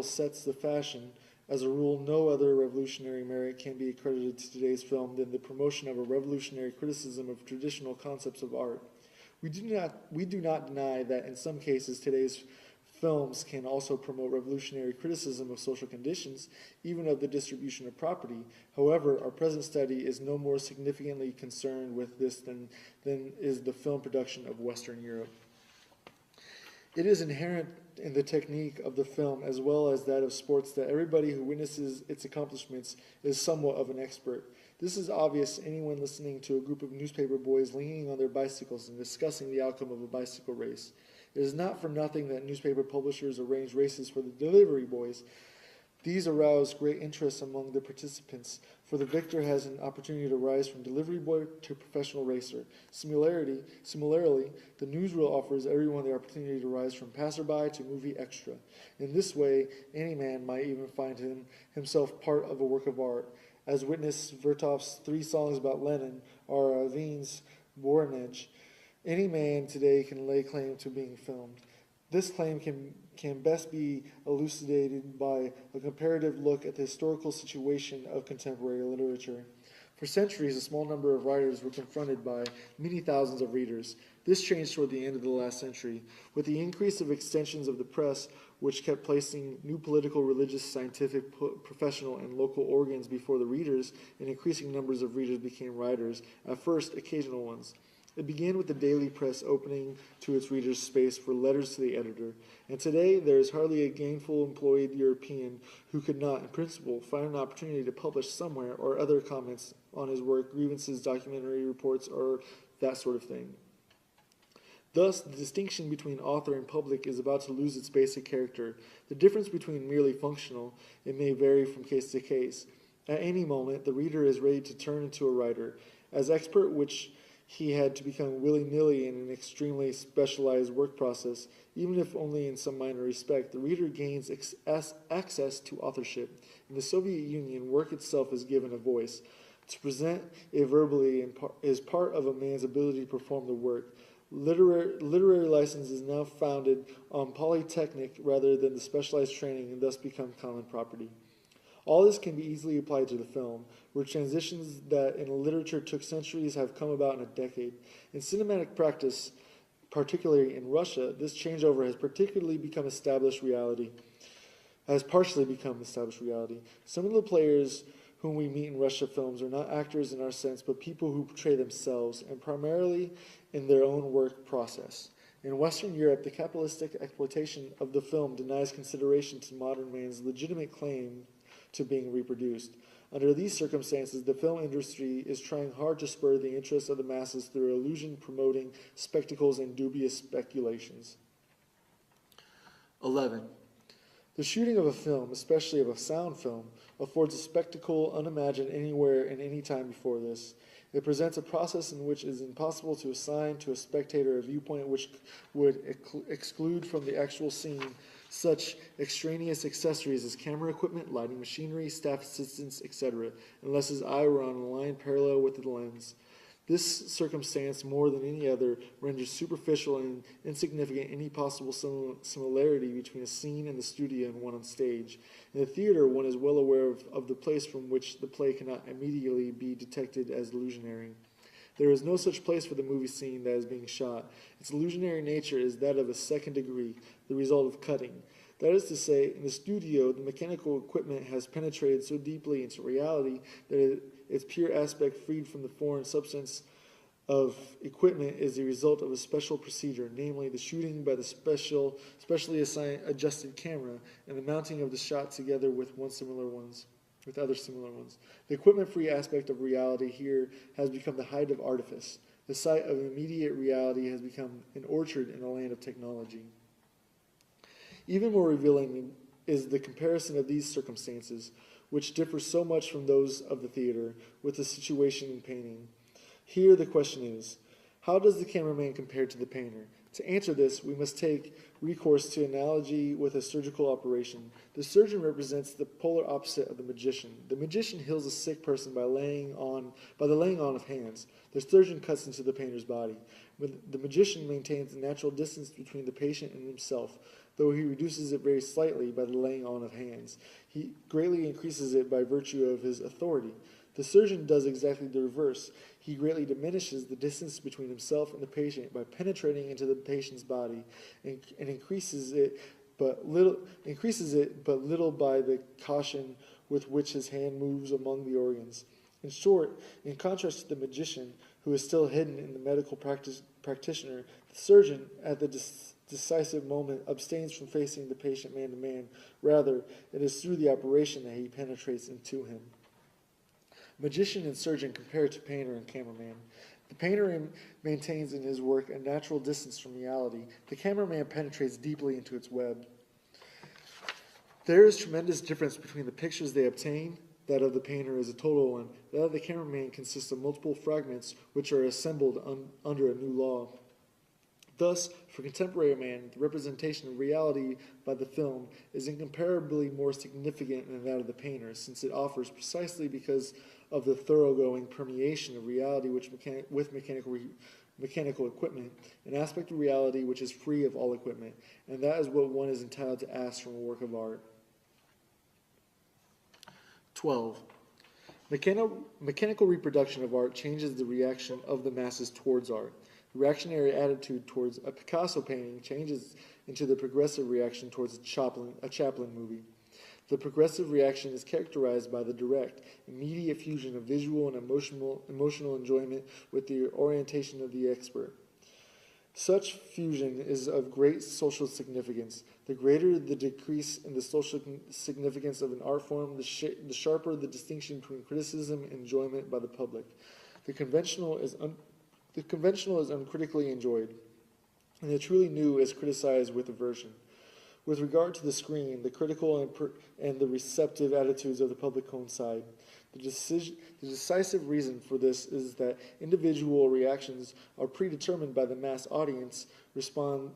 sets the fashion, as a rule, no other revolutionary merit can be accredited to today's film than the promotion of a revolutionary criticism of traditional concepts of art. We do not deny that in some cases today's films can also promote revolutionary criticism of social conditions, even of the distribution of property. However, our present study is no more significantly concerned with this than is the film production of Western Europe. It is inherent in the technique of the film as well as that of sports that everybody who witnesses its accomplishments is somewhat of an expert. This is obvious to anyone listening to a group of newspaper boys leaning on their bicycles and discussing the outcome of a bicycle race. It is not for nothing that newspaper publishers arrange races for the delivery boys. These arouse great interest among the participants, for the victor has an opportunity to rise from delivery boy to professional racer. Similarly, the newsreel offers everyone the opportunity to rise from passerby to movie extra. In this way, any man might even find himself part of a work of art, as witness Vertov's 3 songs about Lenin or Aveen's Voronezh. Any man today can lay claim to being filmed. This claim can best be elucidated by a comparative look at the historical situation of contemporary literature. For centuries, a small number of writers were confronted by many thousands of readers. This changed toward the end of the last century. With the increase of extensions of the press, which kept placing new political, religious, scientific, professional, and local organs before the readers, and increasing numbers of readers became writers, at first occasional ones. It began with the daily press opening to its readers space for letters to the editor, and today there is hardly a gainful employed European who could not, in principle, find an opportunity to publish somewhere or other comments on his work, grievances, documentary reports, or that sort of thing. Thus, the distinction between author and public is about to lose its basic character. The difference between merely functional, it may vary from case to case. At any moment, the reader is ready to turn into a writer. As expert, which he had to become willy-nilly in an extremely specialized work process, even if only in some minor respect, the reader gains access to authorship. In the Soviet Union, work itself is given a voice. To present it verbally is part of a man's ability to perform the work. Literary license is now founded on polytechnic rather than the specialized training and thus become common property. All this can be easily applied to the film, where transitions that in literature took centuries have come about in a decade. In cinematic practice, particularly in Russia, this changeover has partially become established reality. Some of the players whom we meet in Russia films are not actors in our sense, but people who portray themselves, and primarily in their own work process. In Western Europe, the capitalistic exploitation of the film denies consideration to modern man's legitimate claim to being reproduced. Under these circumstances, the film industry is trying hard to spur the interest of the masses through illusion-promoting spectacles and dubious speculations. 11. The shooting of a film, especially of a sound film, affords a spectacle unimagined anywhere and any time before this. It presents a process in which it is impossible to assign to a spectator a viewpoint which would exclude from the actual scene such extraneous accessories as camera equipment, lighting machinery, staff assistants, etc., unless his eye were on a line parallel with the lens. This circumstance, more than any other, renders superficial and insignificant any possible similarity between a scene in the studio and one on stage. In the theater, one is well aware of the place from which the play cannot immediately be detected as illusionary. There is no such place for the movie scene that is being shot. Its illusionary nature is that of a second degree, the result of cutting. That is to say, in the studio, the mechanical equipment has penetrated so deeply into reality that its pure aspect, freed from the foreign substance of equipment, is the result of a special procedure, namely the shooting by the specially adjusted camera and the mounting of the shot together with other similar ones. The equipment-free aspect of reality here has become the height of artifice. The site of immediate reality has become an orchard in the land of technology. Even more revealing is the comparison of these circumstances, which differ so much from those of the theater, with the situation in painting. Here the question is, how does the cameraman compare to the painter? To answer this, we must take recourse to analogy with a surgical operation. The surgeon represents the polar opposite of the magician. The magician heals a sick person by the laying on of hands. The surgeon cuts into the painter's body. The magician maintains a natural distance between the patient and himself, though he reduces it very slightly by the laying on of hands. He greatly increases it by virtue of his authority. The surgeon does exactly the reverse. He greatly diminishes the distance between himself and the patient by penetrating into the patient's body and increases it but little by the caution with which his hand moves among the organs. In short, in contrast to the magician, who is still hidden in the medical practitioner, the surgeon, at the decisive moment, abstains from facing the patient man to man. Rather, it is through the operation that he penetrates into him. Magician and surgeon compare to painter and cameraman. The painter maintains in his work a natural distance from reality. The cameraman penetrates deeply into its web. There is tremendous difference between the pictures they obtain. That of the painter is a total one. That of the cameraman consists of multiple fragments which are assembled under a new law. Thus, for contemporary man, the representation of reality by the film is incomparably more significant than that of the painter, since it offers, precisely because of the thoroughgoing permeation of reality with mechanical equipment, an aspect of reality which is free of all equipment, and that is what one is entitled to ask from a work of art. 12. Mechanical reproduction of art changes the reaction of the masses towards art. The reactionary attitude towards a Picasso painting changes into the progressive reaction towards a Chaplin movie. The progressive reaction is characterized by the direct, immediate fusion of visual and emotional enjoyment with the orientation of the expert. Such fusion is of great social significance. The greater the decrease in the social significance of an art form, the sharper the distinction between criticism and enjoyment by the public. The conventional is uncritically enjoyed, and the truly new is criticized with aversion. With regard to the screen, the critical and the receptive attitudes of the public coincide. The decisive reason for this is that individual reactions are predetermined by the mass audience response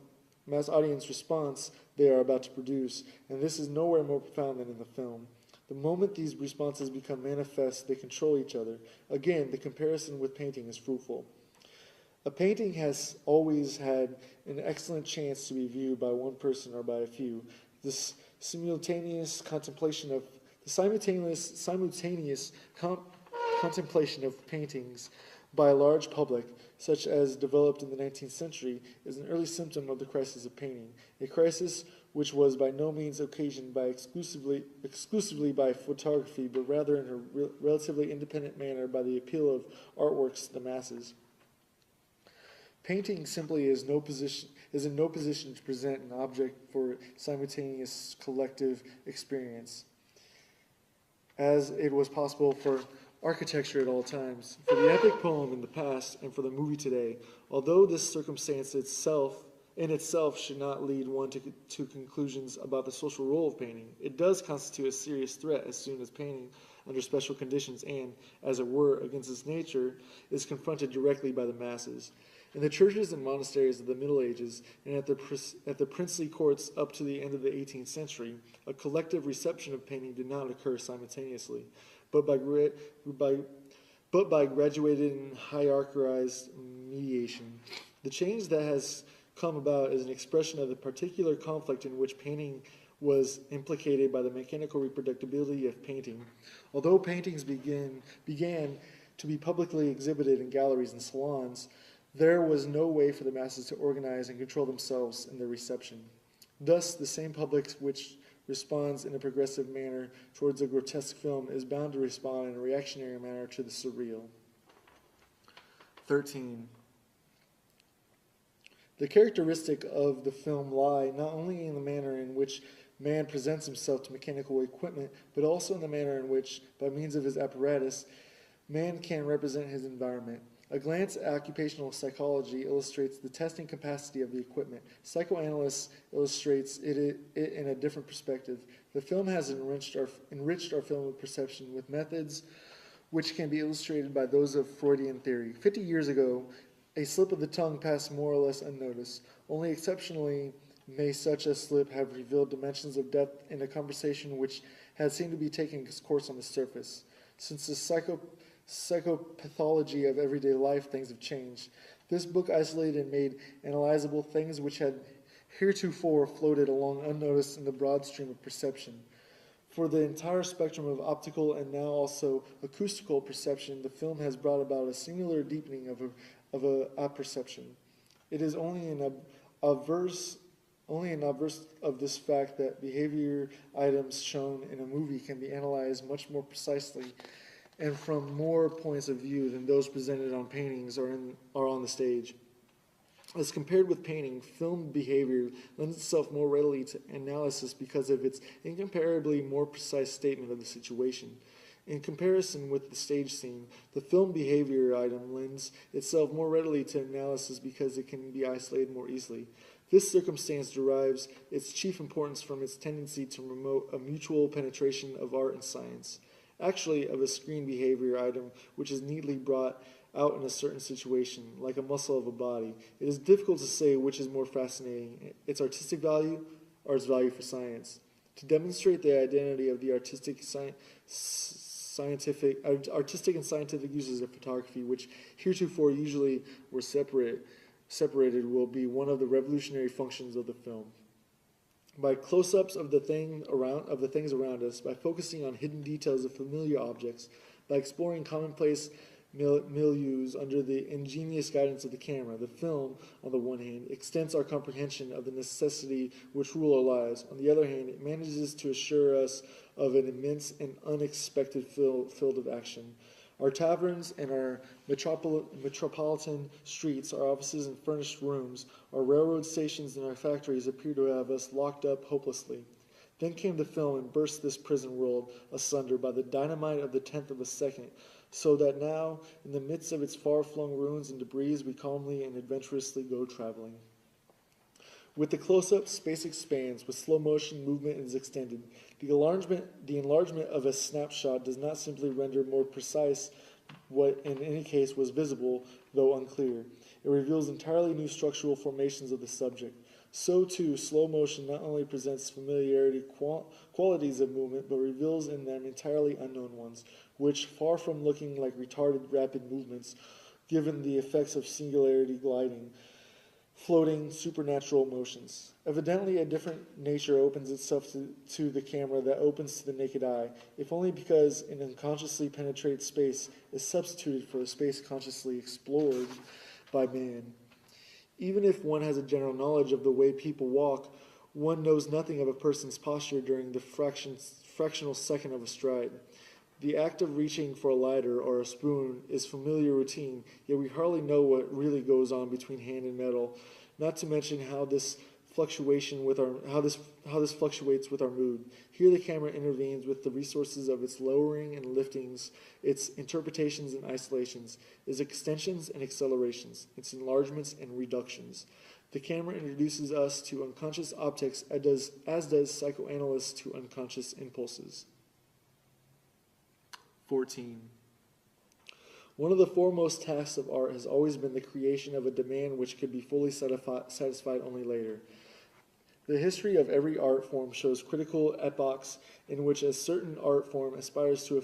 they are about to produce, and this is nowhere more profound than in the film. The moment these responses become manifest, they control each other. Again, the comparison with painting is fruitful. A painting has always had an excellent chance to be viewed by one person or by a few. This simultaneous contemplation of paintings by a large public, such as developed in the 19th century, is an early symptom of the crisis of painting, a crisis which was by no means occasioned by exclusively by photography, but rather in a relatively independent manner by the appeal of artworks to the masses. Painting simply is in no position to present an object for simultaneous collective experience, as it was possible for architecture at all times, for the epic poem in the past, and for the movie today. Although this circumstance in itself should not lead one to conclusions about the social role of painting, it does constitute a serious threat as soon as painting, under special conditions and, as it were, against its nature, is confronted directly by the masses. In the churches and monasteries of the Middle Ages, and at the princely courts up to the end of the 18th century, a collective reception of painting did not occur simultaneously, but by graduated and hierarchized mediation. The change that has come about is an expression of the particular conflict in which painting was implicated by the mechanical reproducibility of painting. Although paintings began to be publicly exhibited in galleries and salons, there was no way for the masses to organize and control themselves in their reception. Thus, the same public which responds in a progressive manner towards a grotesque film is bound to respond in a reactionary manner to the surreal. 13. The characteristic of the film lie not only in the manner in which man presents himself to mechanical equipment, but also in the manner in which, by means of his apparatus, man can represent his environment. A glance at occupational psychology illustrates the testing capacity of the equipment. Psychoanalysis illustrates it in a different perspective. The film has enriched our film of perception with methods which can be illustrated by those of Freudian theory. 50 years ago, a slip of the tongue passed more or less unnoticed. Only exceptionally may such a slip have revealed dimensions of depth in a conversation which had seemed to be taking its course on the surface. Since the psychopathology of everyday life, things have changed. This book isolated and made analyzable things which had heretofore floated along unnoticed in the broad stream of perception. For the entire spectrum of optical and now also acoustical perception, the film has brought about a singular deepening of a perception. It is only an obverse of this fact that behavior items shown in a movie can be analyzed much more precisely and from more points of view than those presented on paintings or on the stage. As compared with painting, film behavior lends itself more readily to analysis because of its incomparably more precise statement of the situation. In comparison with the stage scene, the film behavior item lends itself more readily to analysis because it can be isolated more easily. This circumstance derives its chief importance from its tendency to promote a mutual penetration of art and science. Actually, of a screen behavior item which is neatly brought out in a certain situation, like a muscle of a body, it is difficult to say which is more fascinating, its artistic value or its value for science. To demonstrate the identity of the artistic and scientific uses of photography, which heretofore usually were separated, will be one of the revolutionary functions of the film. By close-ups of the things around us, by focusing on hidden details of familiar objects, by exploring commonplace milieus under the ingenious guidance of the camera, the film, on the one hand, extends our comprehension of the necessity which rule our lives. On the other hand, it manages to assure us of an immense and unexpected field of action. Our taverns and our metropolitan streets, our offices and furnished rooms, our railroad stations and our factories appear to have us locked up hopelessly. Then came the film and burst this prison world asunder by the dynamite of the 10th of a second, so that now, in the midst of its far-flung ruins and debris, we calmly and adventurously go traveling. With the close-up, space expands. With slow motion, movement is extended. The enlargement of a snapshot does not simply render more precise what in any case was visible, though unclear. It reveals entirely new structural formations of the subject. So too, slow motion not only presents familiarity qualities of movement, but reveals in them entirely unknown ones, which, far from looking like retarded rapid movements, given the effects of singularity gliding, floating supernatural motions. Evidently, a different nature opens itself to the camera that opens to the naked eye, if only because an unconsciously penetrated space is substituted for a space consciously explored by man. Even if one has a general knowledge of the way people walk, one knows nothing of a person's posture during the fractional second of a stride. The act of reaching for a lighter or a spoon is familiar routine, yet we hardly know what really goes on between hand and metal, not to mention how this fluctuates with our mood. Here the camera intervenes with the resources of its lowering and liftings, its interpretations and isolations, its extensions and accelerations, its enlargements and reductions. The camera introduces us to unconscious objects as does psychoanalysts to unconscious impulses. 14. One of the foremost tasks of art has always been the creation of a demand which could be fully satisfied only later. The history of every art form shows critical epochs in which a certain art form aspires to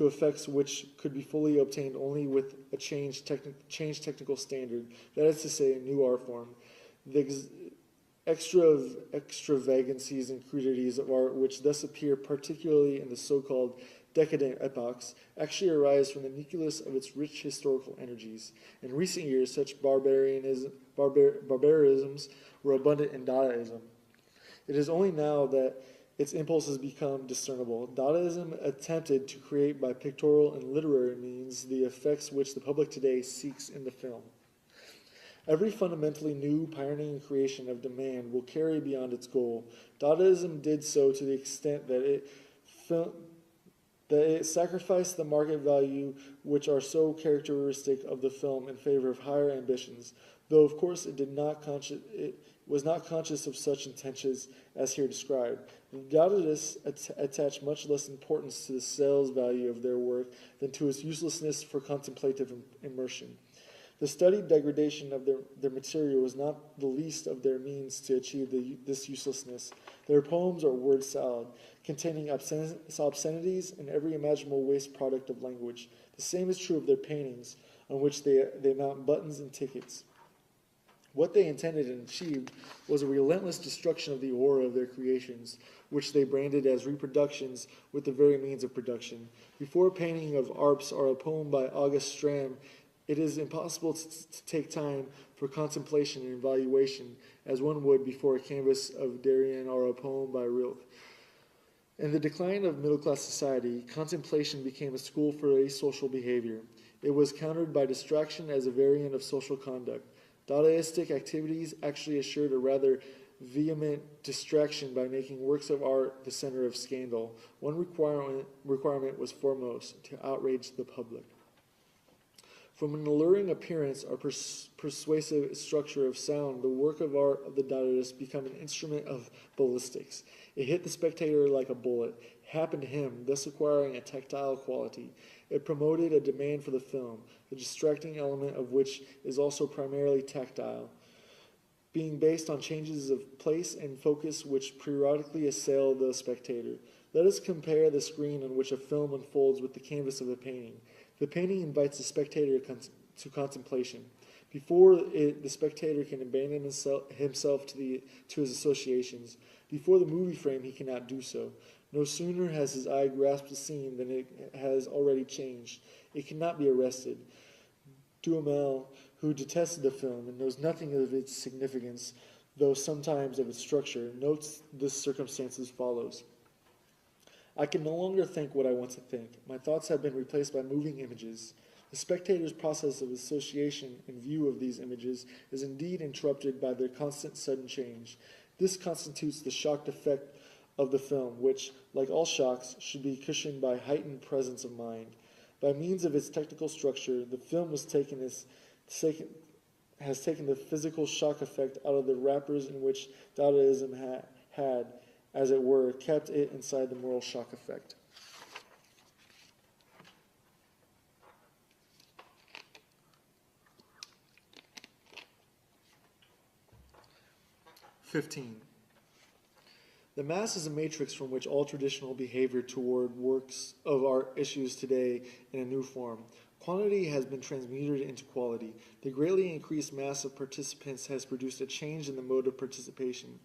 effects which could be fully obtained only with a changed technical standard, that is to say, a new art form. The extravagancies and crudities of art which thus appear, particularly in the so-called decadent epochs, actually arise from the nucleus of its rich historical energies. In recent years, such barbarisms were abundant in Dadaism. It is only now that its impulses become discernible. Dadaism attempted to create by pictorial and literary means the effects which the public today seeks in the film. Every fundamentally new, pioneering creation of demand will carry beyond its goal. Dadaism did so to the extent that it sacrificed the market value which are so characteristic of the film in favor of higher ambitions, though of course it was not conscious of such intentions as here described. The Dadaists attach much less importance to the sales value of their work than to its uselessness for contemplative immersion. The studied degradation of their material was not the least of their means to achieve this uselessness. Their poems are word salad, containing obscenities and every imaginable waste product of language. The same is true of their paintings, on which they mount buttons and tickets. What they intended and achieved was a relentless destruction of the aura of their creations, which they branded as reproductions with the very means of production. Before a painting of Arps or a poem by August Stram, it is impossible to take time for contemplation and evaluation as one would before a canvas of Darien or a poem by Rilke. In the decline of middle-class society, contemplation became a school for asocial behavior. It was countered by distraction as a variant of social conduct. Dadaistic activities actually assured a rather vehement distraction by making works of art the center of scandal. One requirement was foremost, to outrage the public. From an alluring appearance or persuasive structure of sound, the work of art of the Dadaists became an instrument of ballistics. It hit the spectator like a bullet, happened to him, thus acquiring a tactile quality. It promoted a demand for the film, the distracting element of which is also primarily tactile, being based on changes of place and focus which periodically assail the spectator. Let us compare the screen on which a film unfolds with the canvas of the painting. The painting invites the spectator to contemplation. Before it, the spectator can abandon himself to his associations. Before the movie frame, he cannot do so. No sooner has his eye grasped the scene than it has already changed. It cannot be arrested. Duhamel, who detested the film and knows nothing of its significance, though sometimes of its structure, notes this circumstance as follows. I can no longer think what I want to think. My thoughts have been replaced by moving images. The spectator's process of association in view of these images is indeed interrupted by their constant sudden change. This constitutes the shocked effect of the film, which, like all shocks, should be cushioned by heightened presence of mind. By means of its technical structure, the film has taken the physical shock effect out of the wrappers in which Dadaism had, as it were, kept it inside the moral shock effect. The mass is a matrix from which all traditional behavior toward works of art issues today in a new form. Quantity has been transmuted into quality. The greatly increased mass of participants has produced a change in the mode of participation.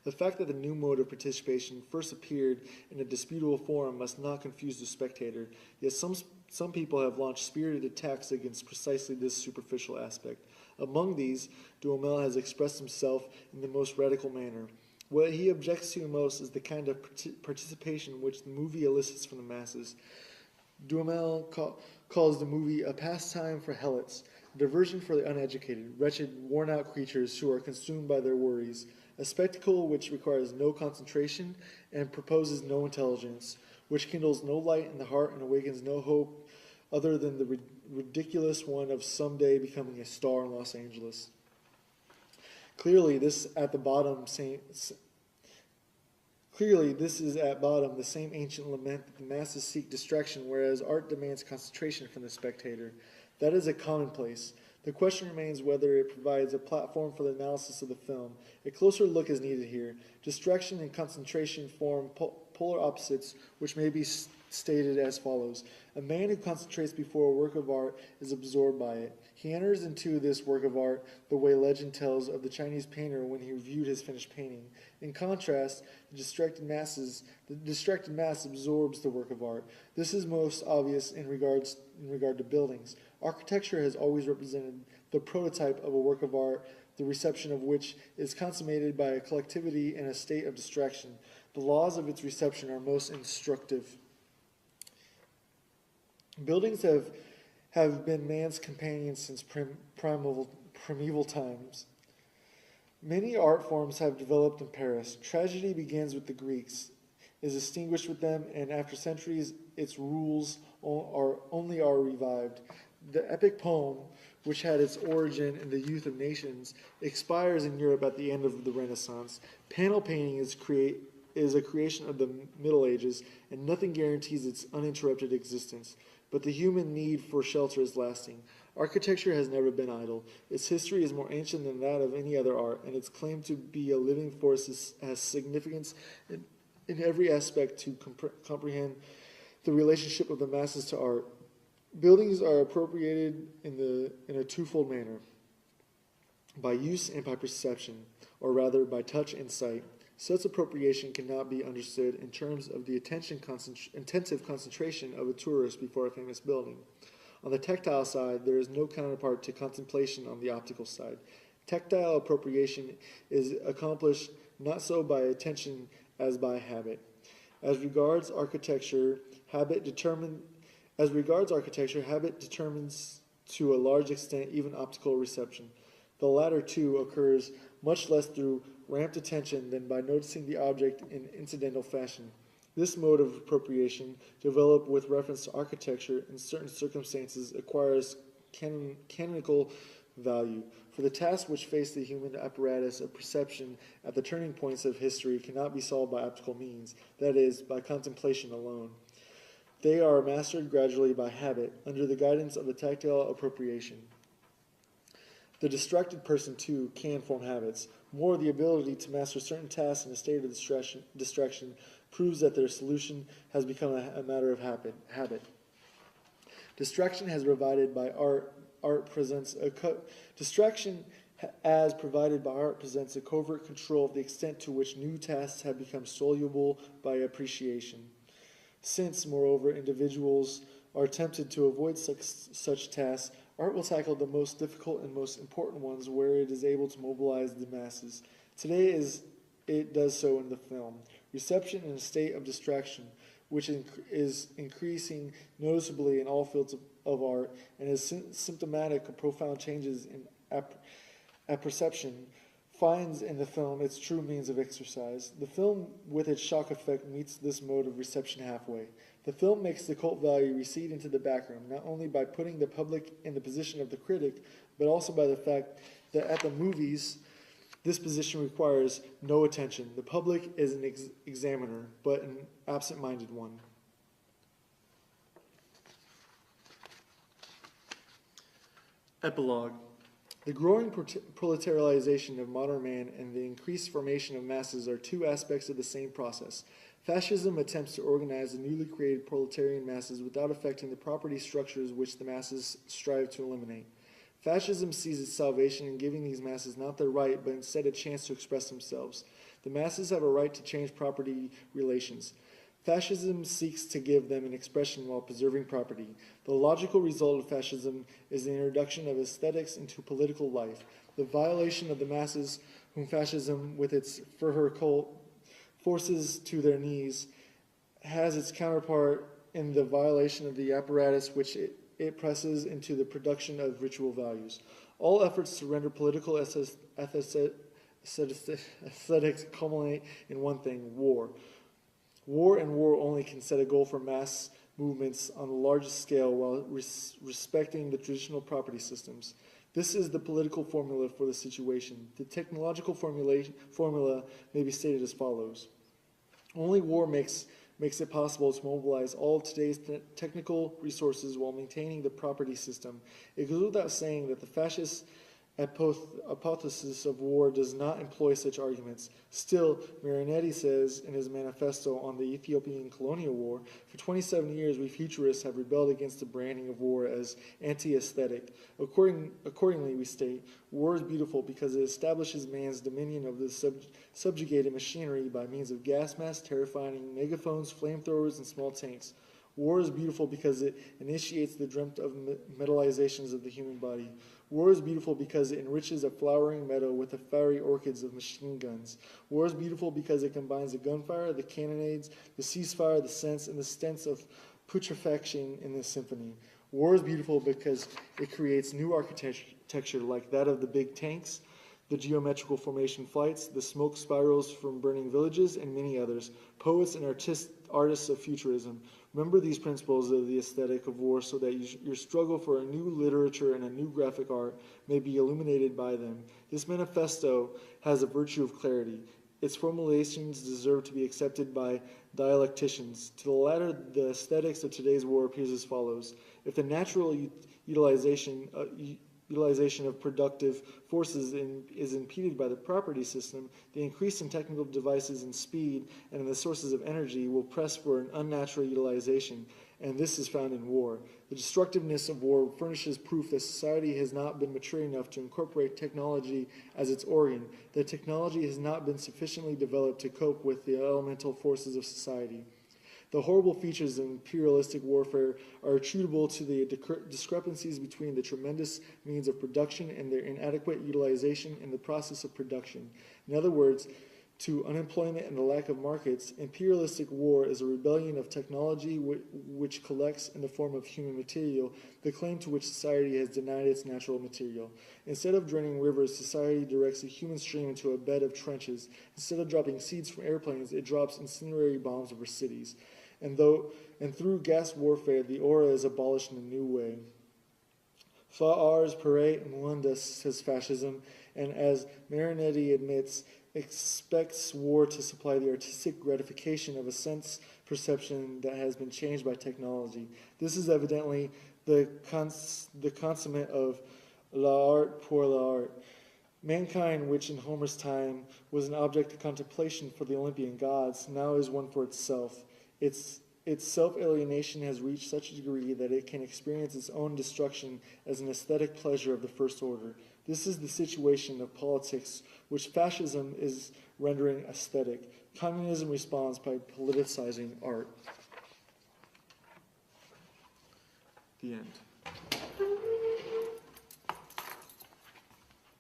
The fact that the new mode of participation first appeared in a disputable form must not confuse the spectator, yet some people have launched spirited attacks against precisely this superficial aspect. Among these, Duhamel has expressed himself in the most radical manner. What he objects to most is the kind of participation which the movie elicits from the masses. Duhamel calls the movie a pastime for helots, a diversion for the uneducated, wretched, worn-out creatures who are consumed by their worries, a spectacle which requires no concentration and proposes no intelligence, which kindles no light in the heart and awakens no hope other than the ridiculous one of someday becoming a star in Los Angeles. Clearly, this is at bottom the same ancient lament that the masses seek distraction, whereas art demands concentration from the spectator. That is a commonplace. The question remains whether it provides a platform for the analysis of the film. A closer look is needed here. Distraction and concentration form polar opposites, which may be stated as follows. A man who concentrates before a work of art is absorbed by it. He enters into this work of art the way legend tells of the Chinese painter when he reviewed his finished painting. In contrast, the distracted mass absorbs the work of art. This is most obvious in regard to buildings. Architecture has always represented the prototype of a work of art the reception of which is consummated by a collectivity in a state of distraction. The laws of its reception are most instructive. Buildings have been man's companions since primeval times. Many art forms have developed in Paris. Tragedy begins with the Greeks, is extinguished with them, and after centuries its rules are revived. The epic poem, which had its origin in the youth of nations, expires in Europe at the end of the Renaissance. Panel painting is a creation of the Middle Ages, and nothing guarantees its uninterrupted existence. But the human need for shelter is lasting. Architecture has never been idle. Its history is more ancient than that of any other art, and its claim to be a living force has significance in every aspect to comprehend the relationship of the masses to art. Buildings are appropriated in a twofold manner, by use and by perception, or rather by touch and sight. Such appropriation cannot be understood in terms of the intensive concentration of a tourist before a famous building. On the tactile side, there is no counterpart to contemplation on the optical side. Tactile appropriation is accomplished not so by attention as by habit. As regards architecture, habit determines to a large extent even optical reception. The latter, too, occurs much less through ramped attention than by noticing the object in incidental fashion. This mode of appropriation, developed with reference to architecture in certain circumstances, acquires canonical value. For the tasks which face the human apparatus of perception at the turning points of history cannot be solved by optical means, that is, by contemplation alone. They are mastered gradually by habit, under the guidance of the tactile appropriation. The distracted person, too, can form habits. More, the ability to master certain tasks in a state of distraction proves that their solution has become a matter of habit. Distraction as provided by art presents a covert control of the extent to which new tasks have become soluble by appreciation. Since, moreover, individuals are tempted to avoid such tasks, art will tackle the most difficult and most important ones where it is able to mobilize the masses. Today it does so in the film. Reception in a state of distraction, which is increasing noticeably in all fields of art and is symptomatic of profound changes in apperception, finds in the film its true means of exercise. The film, with its shock effect, meets this mode of reception halfway. The film makes the cult value recede into the background, not only by putting the public in the position of the critic, but also by the fact that at the movies, this position requires no attention. The public is an examiner, but an absent-minded one. Epilogue. The growing proletarialization of modern man and the increased formation of masses are two aspects of the same process. Fascism attempts to organize the newly created proletarian masses without affecting the property structures which the masses strive to eliminate. Fascism sees its salvation in giving these masses not their right, but instead a chance to express themselves. The masses have a right to change property relations. Fascism seeks to give them an expression while preserving property. The logical result of fascism is the introduction of aesthetics into political life. The violation of the masses, whom fascism, with its Führer cult, forces to their knees, has its counterpart in the violation of the apparatus which it presses into the production of ritual values. All efforts to render political aesthetics culminate in one thing: war. War and war only can set a goal for mass movements on the largest scale while respecting the traditional property systems. This is the political formula for the situation. The technological formula may be stated as follows. Only war makes it possible to mobilize all of today's technical resources while maintaining the property system. It goes without saying that the fascist hypothesis of war does not employ such arguments. Still, Marinetti says in his manifesto on the Ethiopian colonial war, for 27 years we futurists have rebelled against the branding of war as anti-aesthetic. Accordingly, we state, war is beautiful because it establishes man's dominion of the subjugated machinery by means of gas masks, terrifying megaphones, flamethrowers, and small tanks. War is beautiful because it initiates the dreamt of metalizations of the human body. War is beautiful because it enriches a flowering meadow with the fiery orchids of machine guns. War is beautiful because it combines the gunfire, the cannonades, the ceasefire, the sense, and the stench of putrefaction in the symphony. War is beautiful because it creates new architecture like that of the big tanks, the geometrical formation flights, the smoke spirals from burning villages, and many others. Poets and artists of futurism, remember these principles of the aesthetic of war so that your struggle for a new literature and a new graphic art may be illuminated by them. This manifesto has a virtue of clarity. Its formulations deserve to be accepted by dialecticians. To the latter, the aesthetics of today's war appears as follows. If the natural utilization of productive forces is impeded by the property system, the increase in technical devices and speed and in the sources of energy will press for an unnatural utilization, and this is found in war. The destructiveness of war furnishes proof that society has not been mature enough to incorporate technology as its organ, that technology has not been sufficiently developed to cope with the elemental forces of society. The horrible features of imperialistic warfare are attributable to the discrepancies between the tremendous means of production and their inadequate utilization in the process of production. In other words, to unemployment and the lack of markets. Imperialistic war is a rebellion of technology which collects in the form of human material the claim to which society has denied its natural material. Instead of draining rivers, society directs a human stream into a bed of trenches. Instead of dropping seeds from airplanes, it drops incendiary bombs over cities. And through gas warfare, the aura is abolished in a new way. Fa ars pere mundus, says fascism, and as Marinetti admits, expects war to supply the artistic gratification of a sense perception that has been changed by technology. This is evidently the consummate of l'art pour l'art. Mankind, which in Homer's time was an object of contemplation for the Olympian gods, now is one for itself. Its self-alienation has reached such a degree that it can experience its own destruction as an aesthetic pleasure of the first order. This is the situation of politics, which fascism is rendering aesthetic. Communism responds by politicizing art. The end.